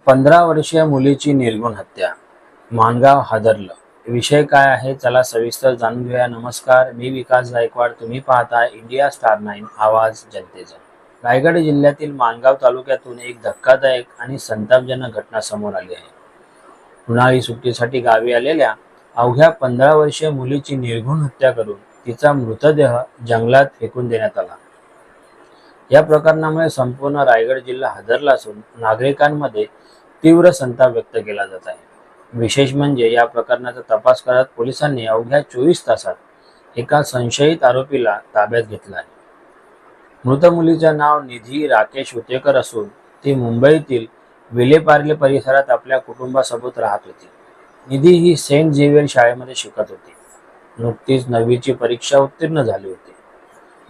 15 वर्षीय मुलीची निर्घृण हत्या, माणगाव हादरलं. विषय काय आहे चला सविस्तर जाणून घेऊया. नमस्कार, मी विकास गायकवाड. तुम्ही पाहता इंडिया स्टार 9 आवाज जनतेचा. रायगड जिल्ह्यातील माणगाव तालुक्यातून एक धक्कादायक आणि संतापजनक घटना समोर आली आहे. उन्हाळी सुट्टीसाठी गावी आलेल्या अवघ्या 15 वर्षीय मुलीची निर्घृण हत्या करून तिचा मृतदेह जंगलात फेकून देण्यात आला. या प्रकरणामुळे संपूर्ण रायगड जिल्हा हादरला असून नागरिकांमध्ये तीव्र संताप व्यक्त केला जात आहे. विशेष म्हणजे या प्रकरणाचा तपास करत पोलिसांनी अवघ्या 24 तासात एका संशयित आरोपीला ताब्यात घेतला आहे. मृत मुलीचे नाव निधी राकेश उतेकर असून ती मुंबईतील विलेपार्ले परिसरात आपल्या कुटुंबासोबत राहत होती. निधी ही सेंट झेवियर शाळेमध्ये शिकत होती. नुकतीच 9वीची परीक्षा उत्तीर्ण झाली होती.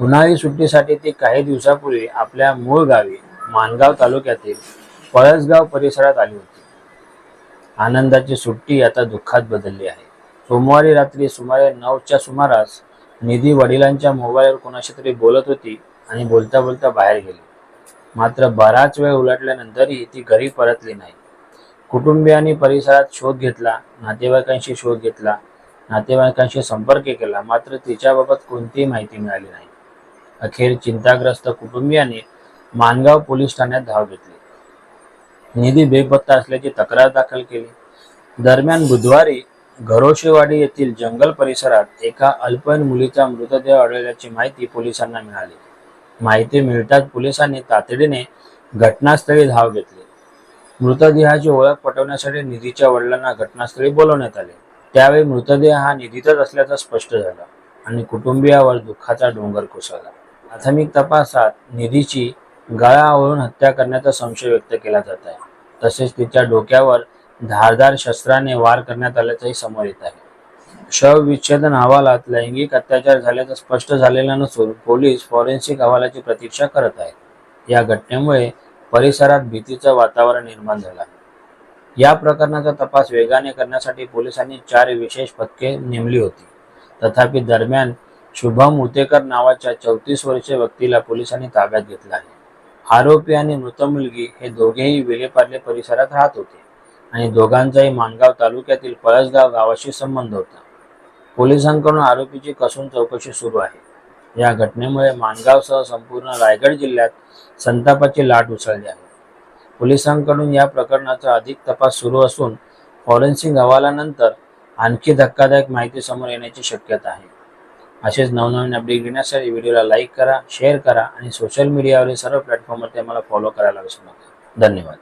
उन्हाळी सुट्टीसाठी ती काही दिवसापूर्वी आपल्या मूळ गावी माणगाव तालुक्यातील पळसगाव परिसरात आली होती. आनंदाची सुट्टी आता दुःखात बदलली आहे. सोमवारी रात्री सुमारे 9च्या सुमारास निधी वडिलांच्या मोबाईलवर कोणाशी तरी बोलत होती आणि बोलता बोलता बाहेर गेली. मात्र बराच वेळ उलटल्यानंतरही ती घरी परतली नाही. कुटुंबियांनी परिसरात शोध घेतला, नातेवाईकांशी संपर्क केला, मात्र तिच्याबाबत कोणतीही माहिती मिळाली नाही. अखेर चिंताग्रस्त कुटुंबियांनी माणगाव पोलीस ठाण्यात धाव घेतली. निधी बेपत्ता असल्याची तक्रार दाखल केली. दरम्यान बुधवारी घरोशेवाडी येथील जंगल परिसरात एका अल्पवयीन मुलीचा मृतदेह आढळल्याची माहिती पोलिसांना मिळाली. माहिती मिळताच पोलिसांनी तातडीने घटनास्थळी धाव घेतली. मृतदेहाची ओळख पटवण्यासाठी निधीच्या वडिलांना घटनास्थळी बोलवण्यात आले. त्यावेळी मृतदेह हा निधीचाच असल्याचं स्पष्ट झालं आणि कुटुंबियावर दुःखाचा डोंगर कोसळला. प्राथमिक तपासात निधीची गळा आवळून हत्या करण्याचा संशय व्यक्त केला जात आहे. तसेच तिच्या डोक्यावर धारदार शस्त्राने वार करण्यात आल्याचंही समोर येत आहे. शवविच्छेदन अहवालात लैंगिक अत्याचार झाल्याचं स्पष्ट झालेलं नसून पोलीस फॉरेन्सिक अहवालाची प्रतीक्षा करत आहेत. या घटनेमुळे परिसरात भीतीचं वातावरण निर्माण झालं आहे. या प्रकरणाचा तपास वेगाने करण्यासाठी पोलिसांनी 4 विशेष पथके नेमली होती. तथापि दरम्यान शुभम उतेकर नावाच्या 34 वर्षीय व्यक्तीला पोलिसांनी ताब्यात घेतलं आहे. आरोपी आणि मृत मुलगी हे दोघेही विलेपार्ले परिसरात राहत होते आणि दोघांचाही माणगाव तालुक्यातील पळसगाव गावाशी संबंध होता. पोलिसांकडून आरोपीची कसून चौकशी सुरू आहे. या घटनेमुळे माणगावसह संपूर्ण रायगड जिल्ह्यात संतापाची लाट उसळली आहे. पोलिसांकडून या प्रकरणाचा अधिक तपास सुरू असून फॉरेन्सिक अहवालानंतर आणखी धक्कादायक माहिती समोर येण्याची शक्यता आहे. असेच नवनवीन अपडेट घेण्यासाठी व्हिडिओला लाईक करा, शेअर करा आणि सोशल मीडियावरील सर्व प्लॅटफॉर्मवर मला फॉलो करायला विसरू नका. धन्यवाद.